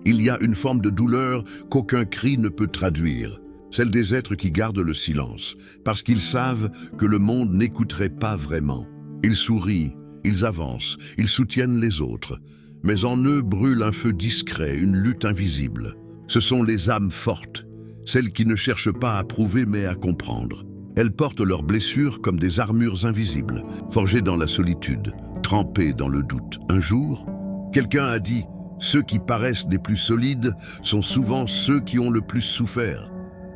Il y a une forme de douleur qu'aucun cri ne peut traduire, celle des êtres qui gardent le silence, parce qu'ils savent que le monde n'écouterait pas vraiment. Ils sourient, ils avancent, ils soutiennent les autres, mais en eux brûle un feu discret, une lutte invisible. Ce sont les âmes fortes, celles qui ne cherchent pas à prouver mais à comprendre. Elles portent leurs blessures comme des armures invisibles, forgées dans la solitude, trempées dans le doute. Un jour, quelqu'un a dit « Ceux qui paraissent les plus solides sont souvent ceux qui ont le plus souffert,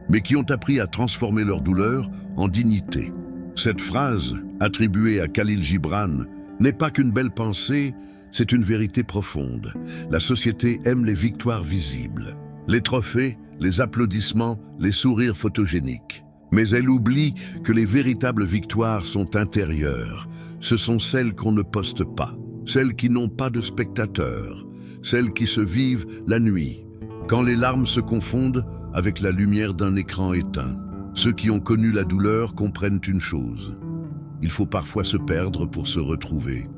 mais qui ont appris à transformer leur douleur en dignité. » Cette phrase, attribuée à Khalil Gibran, n'est pas qu'une belle pensée, c'est une vérité profonde. La société aime les victoires visibles, les trophées, les applaudissements, les sourires photogéniques. Mais elle oublie que les véritables victoires sont intérieures. Ce sont celles qu'on ne poste pas, celles qui n'ont pas de spectateurs, celles qui se vivent la nuit, quand les larmes se confondent avec la lumière d'un écran éteint. Ceux qui ont connu la douleur comprennent une chose. Il faut parfois se perdre pour se retrouver.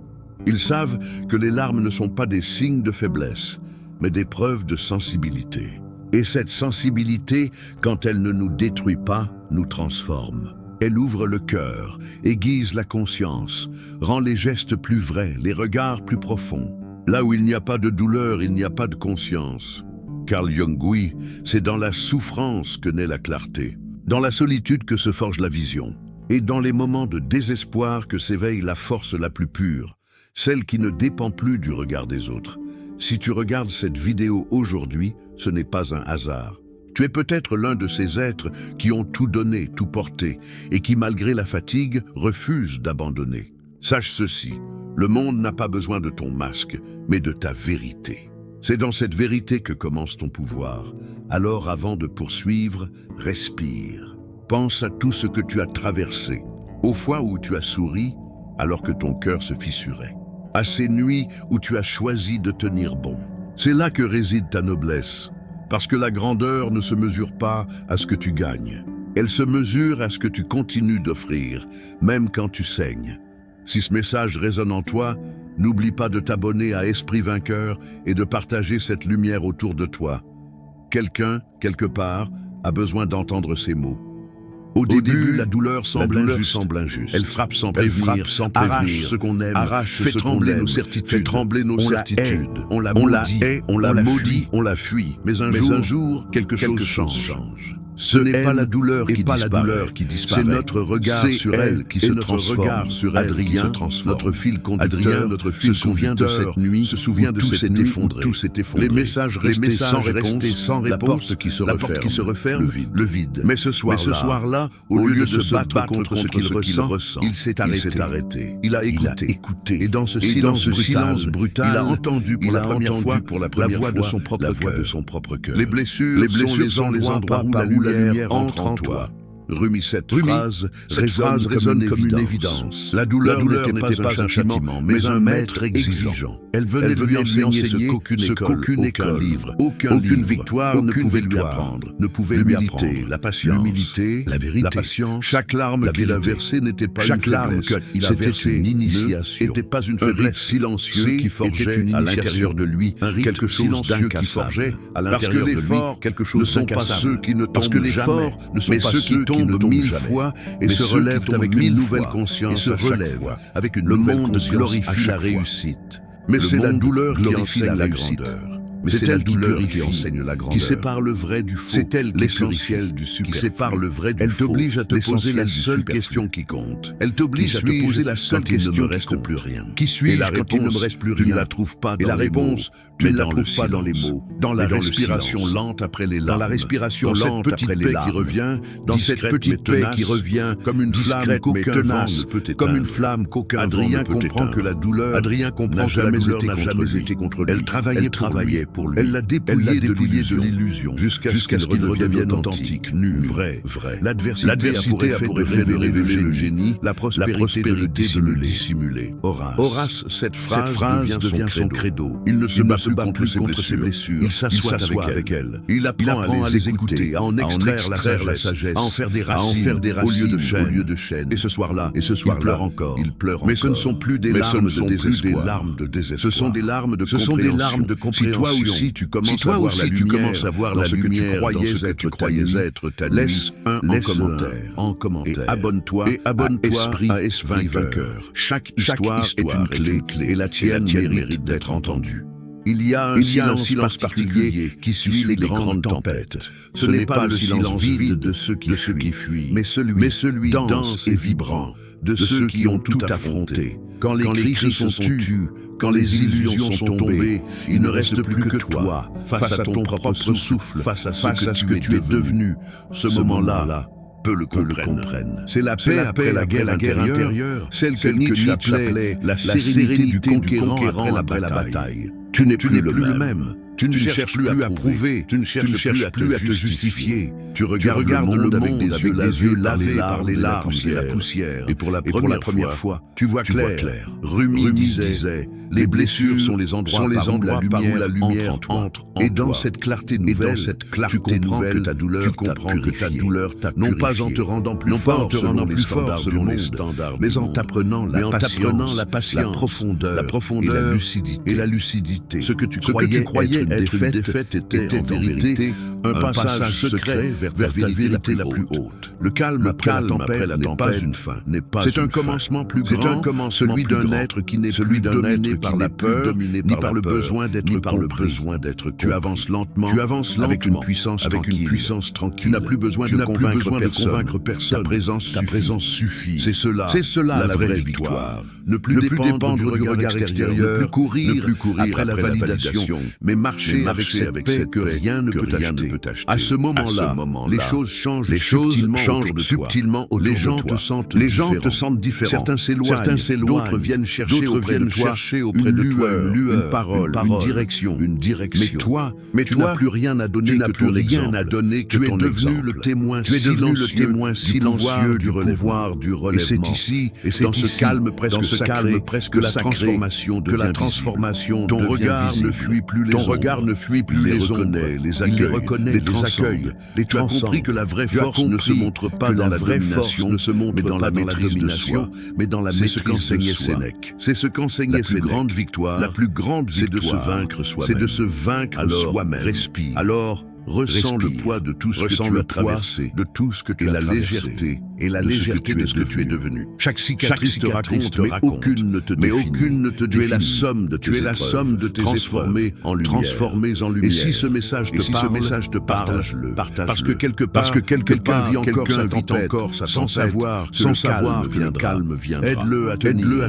Ils savent que les larmes ne sont pas des signes de faiblesse, mais des preuves de sensibilité. Et cette sensibilité, quand elle ne nous détruit pas, nous transforme. Elle ouvre le cœur, aiguise la conscience, rend les gestes plus vrais, les regards plus profonds. Là où il n'y a pas de douleur, il n'y a pas de conscience. Carl Jung, c'est dans la souffrance que naît la clarté, dans la solitude que se forge la vision, et dans les moments de désespoir que s'éveille la force la plus pure, celle qui ne dépend plus du regard des autres. Si tu regardes cette vidéo aujourd'hui, ce n'est pas un hasard. Tu es peut-être l'un de ces êtres qui ont tout donné, tout porté, et qui, malgré la fatigue, refusent d'abandonner. Sache ceci, le monde n'a pas besoin de ton masque, mais de ta vérité. C'est dans cette vérité que commence ton pouvoir. Alors, avant de poursuivre, respire. Pense à tout ce que tu as traversé, aux fois où tu as souri, alors que ton cœur se fissurait, à ces nuits où tu as choisi de tenir bon. C'est là que réside ta noblesse, parce que la grandeur ne se mesure pas à ce que tu gagnes. Elle se mesure à ce que tu continues d'offrir, même quand tu saignes. Si ce message résonne en toi, n'oublie pas de t'abonner à Esprit Vainqueur et de partager cette lumière autour de toi. Quelqu'un, quelque part, a besoin d'entendre ces mots. Au début, la douleur semble injuste. Elle frappe sans prévenir, arrache ce qu'on aime, fait trembler nos certitudes. On la hait, on la maudit, on la fuit. Mais un jour, quelque chose change. Ce n'est pas la douleur qui disparaît, c'est notre regard sur elle qui se transforme. Adrien, notre fil conducteur, se souvient de cette nuit, tout s'est effondré. Les messages restés sans réponse, la porte qui se referme, le vide. Mais ce soir-là, au lieu de se battre contre ce qu'il ressent, il s'est arrêté. Il a écouté. Et dans ce silence brutal, il a entendu pour la première fois la voix de son propre cœur. Les blessures sont les endroits où la lumière entre en toi. Rumie cette phrase résonne comme une évidence. La douleur n'était pas un châtiment, mais un maître exigeant. Elle venait de lui enseigner ce qu'aucune école, aucune victoire ne pouvait lui apprendre. L'humilité, la patience, la vérité, la patience. Chaque larme qu'il a versée n'était pas une faiblesse, c'était une initiation. N'était pas une faiblesse silencieuse qui forgeait à l'intérieur de lui quelque chose d'incassable. Parce que les forts ne sont pas ceux qui ne tombent jamais, mais ceux qui tombent 1000 fois et se relèvent avec une nouvelle conscience à chaque fois. Le monde glorifie la réussite, mais c'est la douleur qui enseigne la grandeur. C'est elle qui enseigne la grandeur, qui sépare le vrai du faux. C'est elle l'essentiel du superflu, qui sépare le vrai du faux. Elle t'oblige à te poser la seule question qui compte. Elle t'oblige à te poser la seule question qui ne me reste plus rien. Qui suis-je quand il ne me reste plus rien? Tu ne la trouves pas dans les mots, tu ne la trouves pas dans les mots, dans la respiration lente après les larmes, dans la respiration lente après les larmes qui revient, dans cette petite paix qui revient comme une flamme qu'aucun vent ne peut éteindre, comme une flamme qu'aucun vent ne peut éteindre. Adrien comprend que la douleur n'a jamais été contre lui. Elle travaillait pour lui. Elle l'a dépouillé de l'illusion, jusqu'à ce qu'il redevienne authentique, nu, vrai. L'adversité a pour effet de révéler le génie, la prospérité de le dissimuler. Horace, cette phrase devient son credo. Il ne se bat plus contre ses blessures, il s'assoit avec elles. Il apprend à les écouter, à en extraire la sagesse, à en faire des racines au lieu de chaînes. Et ce soir-là, il pleure encore. Mais ce ne sont plus des larmes de désespoir. Ce sont des larmes de compréhension. Si toi aussi tu commences à voir la lumière dans ce que tu croyais être ta nuit, laisse un en commentaire. Et abonne-toi à Esprit Vainqueur. Chaque histoire est une clé et la tienne mérite d'être entendue. Il y a un silence particulier qui suit les grandes tempêtes. Ce n'est pas le silence vide de ceux qui fuient, mais celui dense et vibrant de ceux qui ont tout affronté. Quand les cris sont tus, quand les illusions sont tombées, il ne reste plus que toi, face à ton propre souffle, face à ce que tu es devenu. Ce moment-là, peu le comprennent. C'est la paix après la guerre intérieure, celle que Nietzsche appelait la sérénité du conquérant après la bataille. Tu n'es plus le même. Tu ne cherches plus à prouver, tu ne cherches plus à te justifier. Tu regardes le monde avec des yeux lavés par les larmes et la poussière. Et pour la première fois, tu vois clair. Rumi disait, les blessures sont les endroits par où la lumière entre. Et dans cette clarté nouvelle, tu comprends que ta douleur t'a purifié. Non pas en te rendant plus fort selon les standards, mais en t'apprenant la patience, la profondeur et la lucidité. Ce que tu croyais être une défaite était en vérité un passage secret vers ta vérité la plus haute. Le calme après la tempête n'est pas une fin. C'est un commencement plus grand, celui d'un être qui n'est plus dominé par la peur, ni par le besoin d'être. Tu avances lentement avec une puissance tranquille. Tu n'as plus besoin de convaincre personne. Ta présence suffit. C'est cela la vraie victoire. Ne plus dépendre du regard extérieur, ne plus courir après la validation, mais marcher avec cette paix que rien ne peut acheter. À ce moment-là, les choses changent subtilement autour de toi. Les gens te sentent différent. Certains s'éloignent, d'autres viennent chercher auprès de toi une lueur, une parole, une direction. Mais tu n'as plus rien à donner que ton devenu le témoin silencieux du pouvoir du relèvement. Et c'est ici, dans ce calme presque sacré, que la transformation devient. Ton regard ne fuit plus les ombres, les reconnaît, les accueille. Et tu as compris que la vraie force ne se montre pas dans la domination, mais dans la maîtrise de soi, mais dans la maîtrise de soi. C'est ce qu'enseignait Sénèque. La plus grande victoire, c'est de se vaincre soi-même. Respire. Alors, ressens le poids de tout ce que tu as traversé, de tout ce que tu as traversé, et la légèreté de ce que tu es devenu. Chaque cicatrice te raconte, mais aucune ne te définit. Tu es la somme de tes épreuves, transformée en lumière. Et si ce message te parle, partage-le. Parce que quelque part vit encore sa sans savoir que le calme viendra. Aide-le à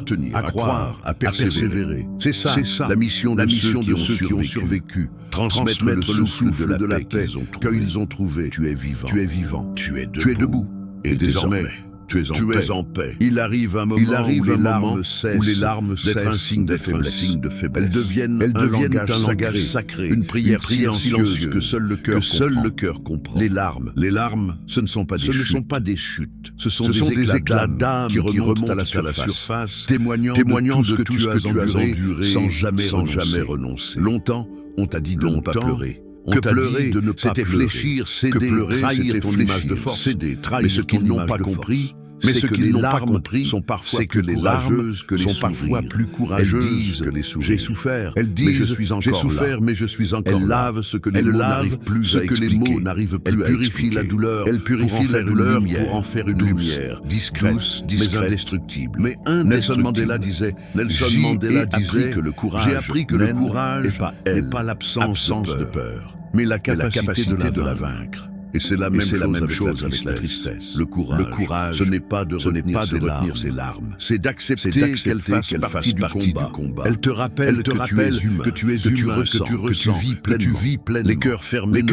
tenir, à croire, à persévérer. C'est ça la mission de ceux qui ont survécu. Transmettre le souffle de la paix qu'ils ont trouvé. Tu es vivant. Tu es debout. Et désormais, tu es en paix. Il arrive un moment où les larmes cessent d'être un signe de faiblesse. Elles deviennent un langage sacré, une prière silencieuse que seul le cœur comprend. Les larmes, ce ne sont pas des chutes. Ce sont des éclats d'âme qui remontent à la surface, témoignant de ce que tu as enduré sans jamais renoncer. Longtemps, on t'a dit de ne pas pleurer. Que pleurer, c'était fléchir, céder, trahir ton image de force. Mais ce qu'ils n'ont pas compris, c'est que les larmes sont parfois plus courageuses que les sourires. J'ai souffert, elles disent, mais je suis encore là. Elles lavent ce que les mots n'arrivent plus à expliquer. Elles purifient la douleur pour en faire une lumière, discrète, mais indestructible. Nelson Mandela disait que le courage n'est pas l'absence de peur, mais la capacité de la vaincre. Et c'est la même chose avec la tristesse. Le courage, ce n'est pas de retenir ses larmes. C'est d'accepter qu'elles fassent partie du combat. Elle te rappelle que tu es humain, que tu vis pleinement. Les cœurs fermés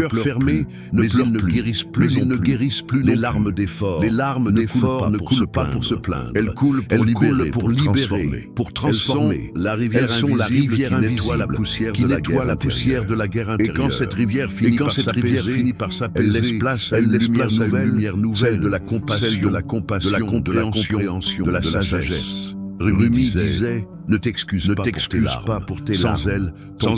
ne guérissent plus. Les larmes d'effort ne coulent pas pour se plaindre. Elles coulent pour libérer, pour transformer. Elles sont la rivière invisible qui nettoie la poussière de la guerre intérieure. Et quand cette rivière finit par s'apaiser, elle laisse place à une lumière nouvelle de la compassion, de la compréhension, de la sagesse. Rumi disait, ne t'excuse pas pour tes larmes. Sans elle, ton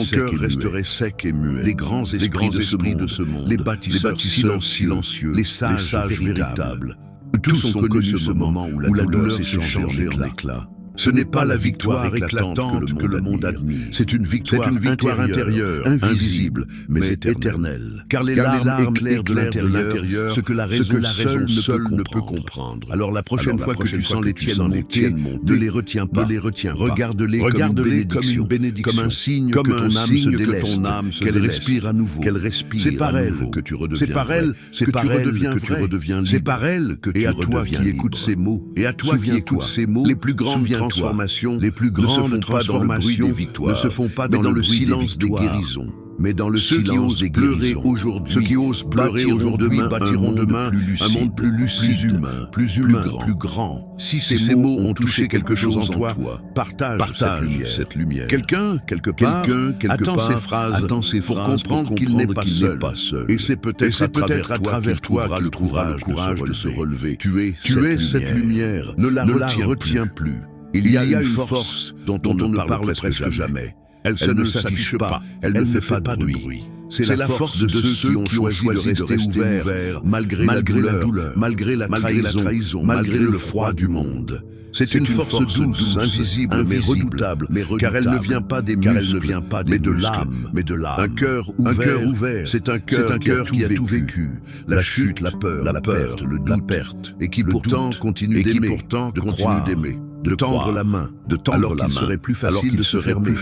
cœur resterait sec et muet. Les grands esprits de ce monde, les bâtisseurs silencieux, les sages véritables, tous ont connu ce moment où la douleur s'est changée en éclat. Ce n'est pas la victoire éclatante que le monde admire. C'est une victoire intérieure, invisible, mais éternelle. Car les larmes éclairent de l'intérieur ce que la raison seule ne peut comprendre. Alors la prochaine fois que tu sens les tiennes monter, ne les retiens pas. Regarde-les comme une bénédiction, comme un signe que ton âme se déleste, qu'elle respire à nouveau. C'est par elle que tu redeviens vrai. C'est par elle que tu redeviens libre. C'est par elle que tu redeviens libre. Et à toi qui écoutes ces mots, les plus grandes transformations, les plus grandes transformations ne se font pas dans le silence des guérisons, mais dans le silence des guérisons. Ceux qui osent pleurer aujourd'hui bâtiront demain un monde plus lucide, plus humain, plus grand. Si ces mots ont touché quelque chose en toi, partage cette lumière. Quelqu'un, quelque part, attend ces phrases pour comprendre qu'il n'est pas seul. Et c'est peut-être à travers toi qu'il trouvera le courage de se relever. Tu es cette lumière, ne la retiens plus. Il y a une force dont on ne parle presque jamais. Elle ne s'affiche pas, elle ne fait pas de bruit. C'est la force de ceux qui ont choisi de rester ouverts malgré la douleur, malgré la trahison, malgré le froid du monde. C'est une force douce, invisible, mais redoutable, car elle ne vient pas des muscles, mais de l'âme. Un cœur ouvert, c'est un cœur qui a tout vécu. La chute, la peur, le doute, la perte, et qui pourtant continue d'aimer, de croire, de tendre la main, alors qu'il serait plus facile de se fermer.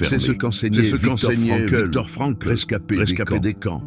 C'est ce qu'enseignait Viktor Frankl, rescapé des camps.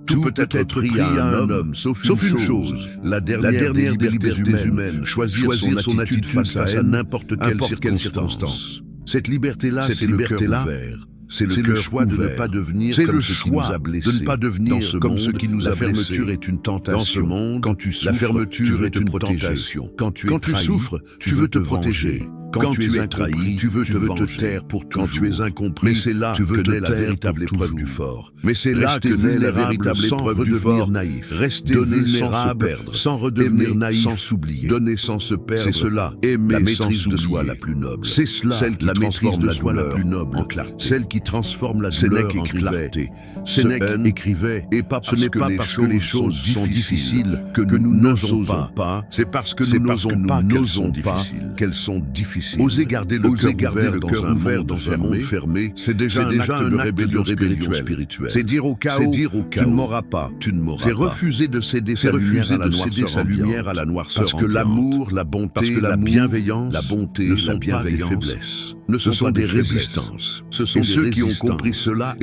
Tout peut être pris à un homme, sauf une chose, la dernière des libertés humaines, choisir son attitude face à n'importe quelle circonstance. Cette liberté-là, c'est le cœur ouvert. C'est le choix de ne pas devenir comme ce qui nous a blessés. De ne pas devenir comme ce qui nous a blessés. La fermeture est une tentation. Dans ce monde, quand tu souffres, la fermeture est une tentation. Quand tu souffres, tu veux te protéger. Quand tu es trahi, tu veux te taire pour toujours. Quand tu es incompris, c'est là que naît la véritable épreuve du fort. Mais c'est là que naît la véritable épreuve du fort. Naïf. Rester vulnérable sans redevenir naïf, sans s'oublier. Donner sans se perdre. C'est cela, aimer la maîtrise de soi la plus noble. C'est cela, la maîtrise de soi la plus noble en clarté. Celle qui transforme la douleur en clarté. Sénèque écrivait, ce n'est pas parce que les choses sont difficiles que nous n'osons pas. C'est parce que nous n'osons pas qu'elles sont difficiles. Oser garder le cœur ouvert dans un monde fermé, c'est déjà un acte de rébellion spirituelle. C'est dire au chaos, tu ne m'auras pas. C'est refuser de céder sa lumière à la noirceur. Parce que l'amour, la bonté, la bienveillance ne sont pas des faiblesses. Ce sont des résistances. Ce sont ceux qui ont compris cela,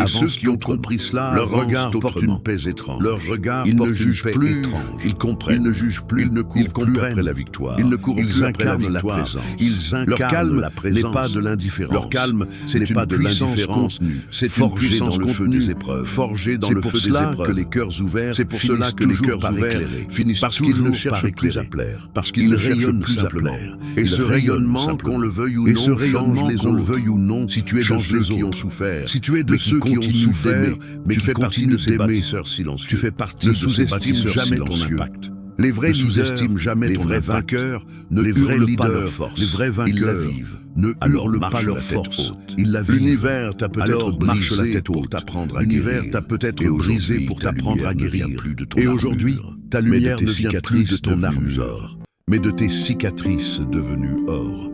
leur regard porte une paix étrange. Ils ne jugent plus, ils comprennent. Ils ne jugent plus, ils ne courent plus après la victoire. Ils ne courent plus après la victoire. Leur calme n'est pas de l'indifférence. Leur calme, ce n'est pas de l'indifférence contenue. C'est forgé dans le feu des épreuves. Forgé dans le feu des épreuves. C'est pour cela que les cœurs ouverts finissent parce qu'ils ne cherchent plus à plaire. Parce qu'ils ne rayonnent plus à plaire. Et ce rayonnement, qu'on le veuille ou non, change les autres. Si tu es de ceux qui ont souffert, si tu es de ceux qui ont souffert, mais tu fais partie de ces bâtisseurs silencieux. Tu fais partie de ces bâtisseurs jamais ton impact. Les vrais leaders n'estiment jamais ton vainqueur, ne hurlent pas leur force. Les vrais vainqueurs, ils la vivent. Ne hurlent pas leur force. Ils la vivent. L'univers t'a peut-être brisé pour t'apprendre à guérir. L'univers t'a peut-être brisé pour t'apprendre à guérir. Et aujourd'hui, ta lumière ne vient plus de ton armure, mais de tes cicatrices devenues or.